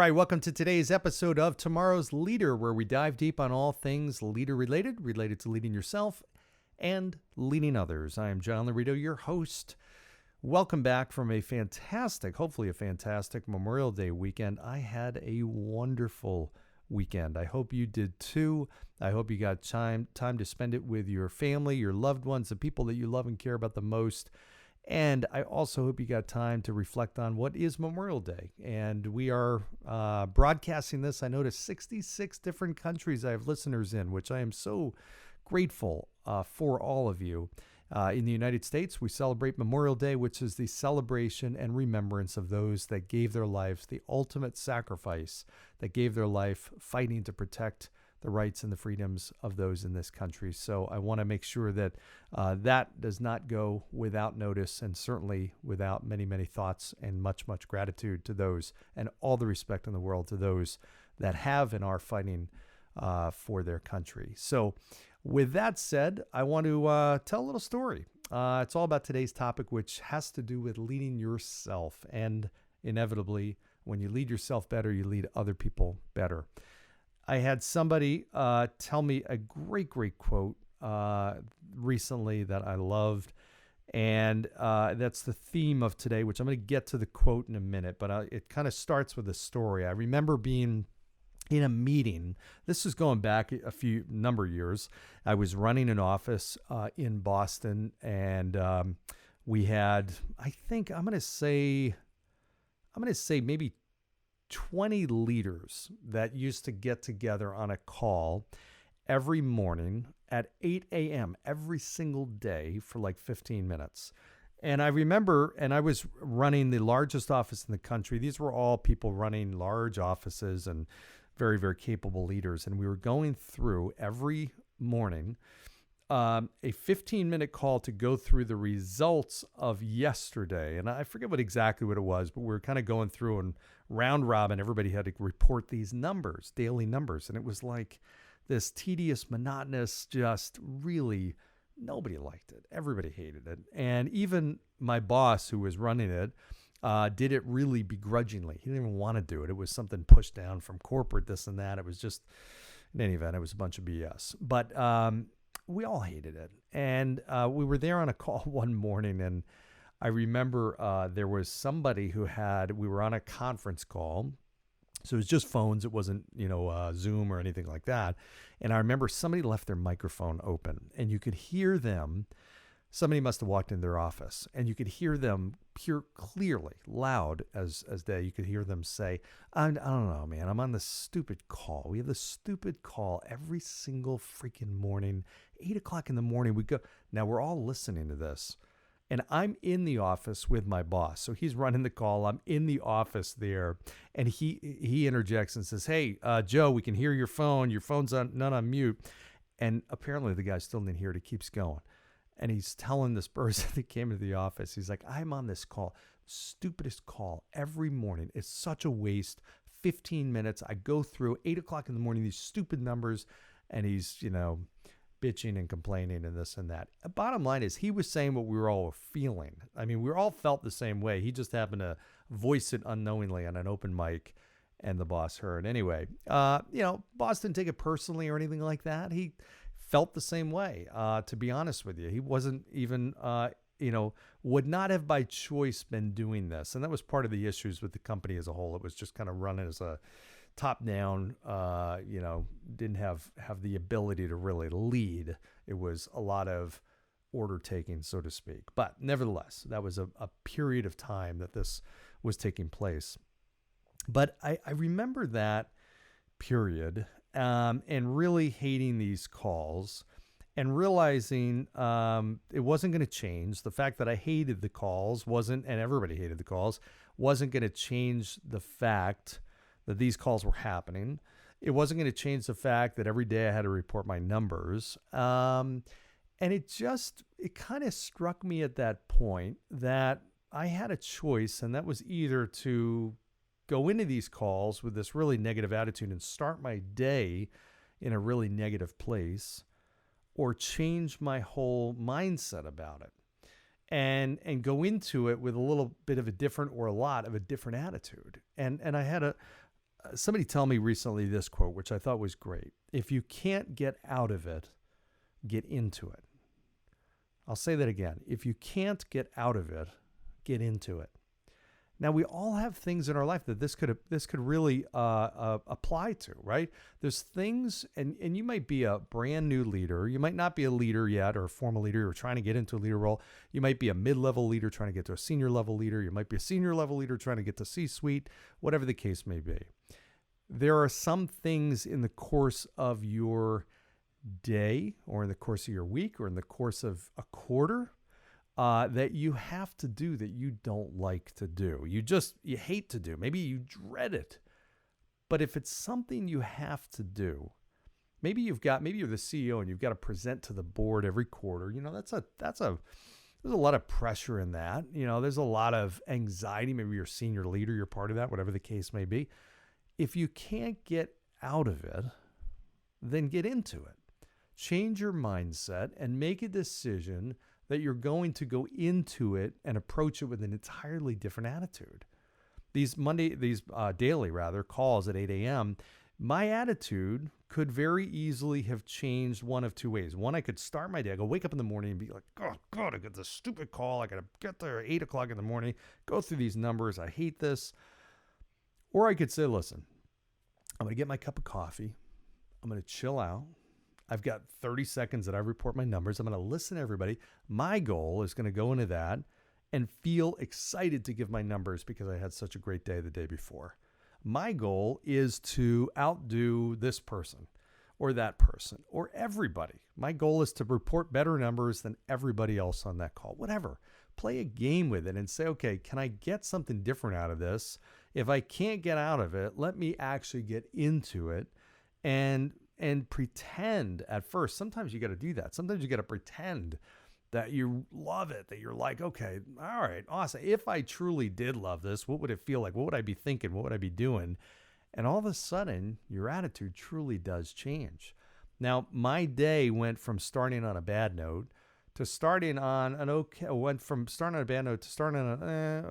right, welcome to today's episode of Tomorrow's Leader, where we dive deep on all things leader related to leading yourself and leading others. I am John Laurito, your host. Welcome back from hopefully a fantastic Memorial Day weekend. I had a wonderful weekend. I hope you did too. I hope you got time to spend it with your family, your loved ones, the people that you love and care about the most. And I also hope you got time to reflect on what is Memorial Day. And we are broadcasting this, I know, to 66 different countries I have listeners in, which I am so grateful for all of you. In the United States, we celebrate Memorial Day, which is the celebration and remembrance of those that gave their lives, the ultimate sacrifice, that gave their life fighting to protect the rights and the freedoms of those in this country. So I want to make sure that that does not go without notice, and certainly without many, many thoughts and much, much gratitude to those, and all the respect in the world to those that have and are fighting for their country. So with that said, I want to tell a little story. It's all about today's topic, which has to do with leading yourself. And inevitably, when you lead yourself better, you lead other people better. I had somebody tell me a great quote recently that I loved. And that's the theme of today, which I'm going to get to the quote in a minute. But it kind of starts with a story. I remember being in a meeting. This is going back a number of years. I was running an office in Boston, and we had, I think, I'm going to say maybe 20 leaders that used to get together on a call every morning at 8 a.m. every single day for like 15 minutes. And I remember, and I was running the largest office in the country. These were all people running large offices and very, very capable leaders. And we were going through every morning a 15-minute call to go through the results of yesterday. And I forget exactly what it was, but we were kind of going through, and round robin, everybody had to report these numbers, daily numbers. And it was like this tedious, monotonous, just really, nobody liked it. Everybody hated it. And even my boss, who was running it, did it really begrudgingly. He didn't even want to do it. It was something pushed down from corporate, this and that. It was just, in any event, it was a bunch of BS. But we all hated it. And we were there on a call one morning, and I remember there was somebody we were on a conference call. So it was just phones. It wasn't, Zoom or anything like that. And I remember somebody left their microphone open, and you could hear them. Somebody must have walked in their office, and you could hear them clearly, loud as day. You could hear them say, I don't know, man, I'm on this stupid call. We have this stupid call every single freaking morning, 8 o'clock in the morning. We go. Now we're all listening to this, and I'm in the office with my boss. So he's running the call. I'm in the office there, and he interjects and says, hey, Joe, we can hear your phone. Your phone's not on mute. And apparently the guy still didn't hear it. He keeps going. And he's telling this person that came into the office, he's like, I'm on this call, stupidest call every morning. It's such a waste. 15 minutes. I go through 8 o'clock in the morning, these stupid numbers, and he's, bitching and complaining and this and that. Bottom line is, he was saying what we were all feeling. I mean, we all felt the same way. He just happened to voice it unknowingly on an open mic, and the boss heard. Anyway, boss didn't take it personally or anything like that. He felt the same way, to be honest with you. He wasn't even, would not have by choice been doing this. And that was part of the issues with the company as a whole. It was just kind of running as a top-down, didn't have the ability to really lead. It was a lot of order-taking, so to speak. But nevertheless, that was a period of time that this was taking place. But I remember that period, and really hating these calls, and realizing it wasn't going to change. The fact that I hated the calls and everybody hated the calls, wasn't going to change the fact that these calls were happening. It wasn't going to change the fact that every day I had to report my numbers. And it kind of struck me at that point that I had a choice, and that was either to go into these calls with this really negative attitude and start my day in a really negative place, or change my whole mindset about it and go into it with a little bit of a different, or a lot of a different attitude. And I had somebody tell me recently this quote, which I thought was great. If you can't get out of it, get into it. I'll say that again. If you can't get out of it, get into it. Now, we all have things in our life that this could really apply to, right? There's things, and you might be a brand new leader. You might not be a leader yet or a formal leader. You're trying to get into a leader role. You might be a mid-level leader trying to get to a senior level leader. You might be a senior level leader trying to get to C-suite, whatever the case may be. There are some things in the course of your day or in the course of your week or in the course of a quarter that you have to do that you don't like to do. You hate to do. Maybe you dread it. But if it's something you have to do, maybe you're the CEO and you've got to present to the board every quarter. There's a lot of pressure in that. There's a lot of anxiety. Maybe you're a senior leader, you're part of that, whatever the case may be. If you can't get out of it, then get into it. Change your mindset and make a decision that you're going to go into it and approach it with an entirely different attitude. These daily calls at 8 a.m., my attitude could very easily have changed one of two ways. One, I could start my day. I go wake up in the morning and be like, oh, God, I got this stupid call. I got to get there at 8 o'clock in the morning, go through these numbers. I hate this. Or I could say, listen, I'm going to get my cup of coffee. I'm going to chill out. I've got 30 seconds that I report my numbers. I'm going to listen to everybody. My goal is going to go into that and feel excited to give my numbers because I had such a great day the day before. My goal is to outdo this person or that person or everybody. My goal is to report better numbers than everybody else on that call. Whatever. Play a game with it and say, okay, can I get something different out of this? If I can't get out of it, let me actually get into it and pretend at first. Sometimes you got to do that. Sometimes you got to pretend that you love it, that you're like, okay, all right, awesome. If I truly did love this, what would it feel like? What would I be thinking? What would I be doing? And all of a sudden, your attitude truly does change. Now, my day went from starting on a bad note to starting on a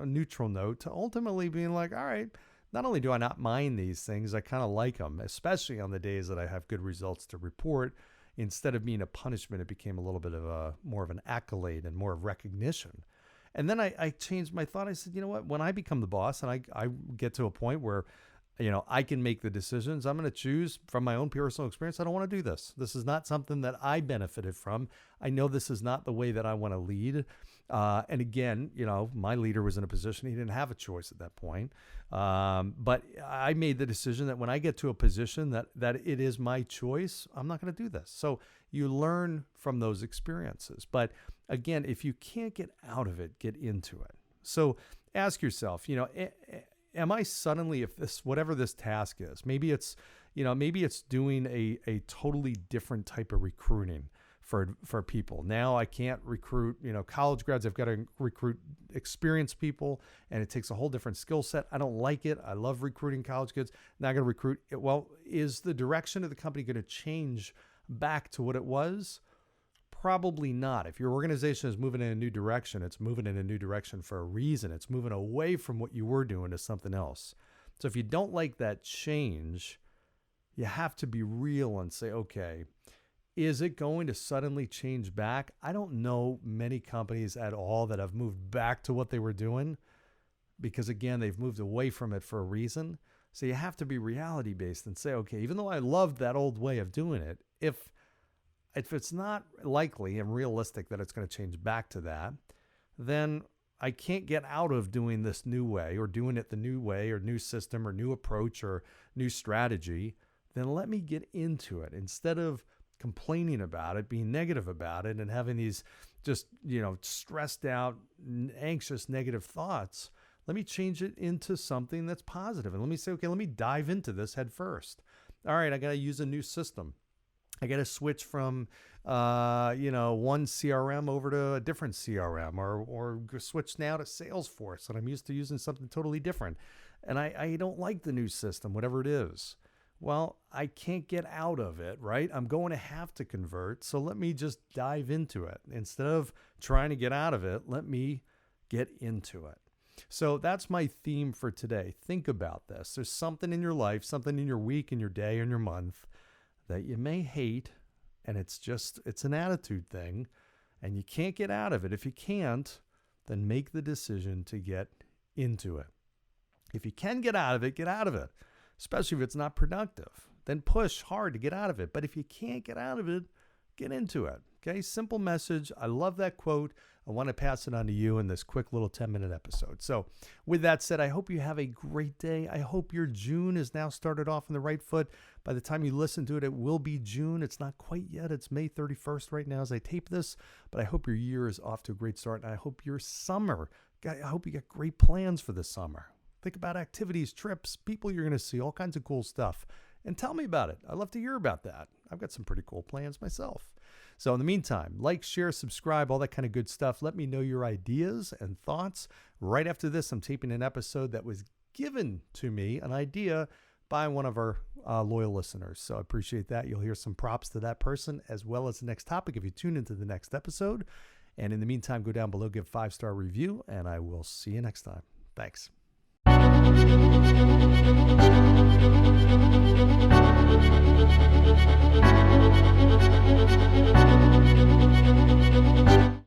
neutral note to ultimately being like, all right, not only do I not mind these things, I kind of like them, especially on the days that I have good results to report. Instead of being a punishment, it became a little bit of more of an accolade and more of recognition. And then I changed my thought. I said, you know what? When I become the boss and I get to a point where, I can make the decisions, I'm going to choose from my own personal experience. I don't want to do this. This is not something that I benefited from. I know this is not the way that I want to lead. And again, my leader was in a position, he didn't have a choice at that point. But I made the decision that when I get to a position that it is my choice, I'm not going to do this. So you learn from those experiences. But again, if you can't get out of it, get into it. So ask yourself, am I suddenly, whatever this task is, maybe it's doing a totally different type of recruiting for people. Now I can't recruit, college grads. I've got to recruit experienced people, and it takes a whole different skill set. I don't like it. I love recruiting college kids. Now I got to recruit. Well, is the direction of the company going to change back to what it was? Probably not. If your organization is moving in a new direction, it's moving in a new direction for a reason. It's moving away from what you were doing to something else. So if you don't like that change, you have to be real and say, okay, is it going to suddenly change back? I don't know many companies at all that have moved back to what they were doing because, again, they've moved away from it for a reason. So you have to be reality-based and say, okay, even though I loved that old way of doing it, if it's not likely and realistic that it's going to change back to that, then I can't get out of doing this new way or doing it the new way or new system or new approach or new strategy. Then let me get into it instead of complaining about it, being negative about it, and having these just, stressed out, anxious, negative thoughts. Let me change it into something that's positive. And let me say, okay, let me dive into this head first. All right, I got to use a new system. I got to switch from, one CRM over to a different CRM or switch now to Salesforce. And I'm used to using something totally different. And I don't like the new system, whatever it is. Well, I can't get out of it, right? I'm going to have to convert. So let me just dive into it. Instead of trying to get out of it, let me get into it. So that's my theme for today. Think about this. There's something in your life, something in your week, in your day, in your month that you may hate, and it's an attitude thing, and you can't get out of it. If you can't, then make the decision to get into it. If you can get out of it, get out of it, especially if it's not productive. Then push hard to get out of it. But if you can't get out of it, get into it. Okay, simple message. I love that quote. I want to pass it on to you in this quick little 10-minute episode. So with that said, I hope you have a great day. I hope your June is now started off on the right foot. By the time you listen to it, it will be June. It's not quite yet. It's May 31st right now as I tape this. But I hope your year is off to a great start. And I hope your summer, I hope you got great plans for the summer. Think about activities, trips, people you're going to see, all kinds of cool stuff. And tell me about it. I'd love to hear about that. I've got some pretty cool plans myself. So in the meantime, like, share, subscribe, all that kind of good stuff. Let me know your ideas and thoughts. Right after this, I'm taping an episode that was given to me, an idea by one of our loyal listeners. So I appreciate that. You'll hear some props to that person as well as the next topic if you tune into the next episode. And in the meantime, go down below, give a 5-star review, and I will see you next time. Thanks.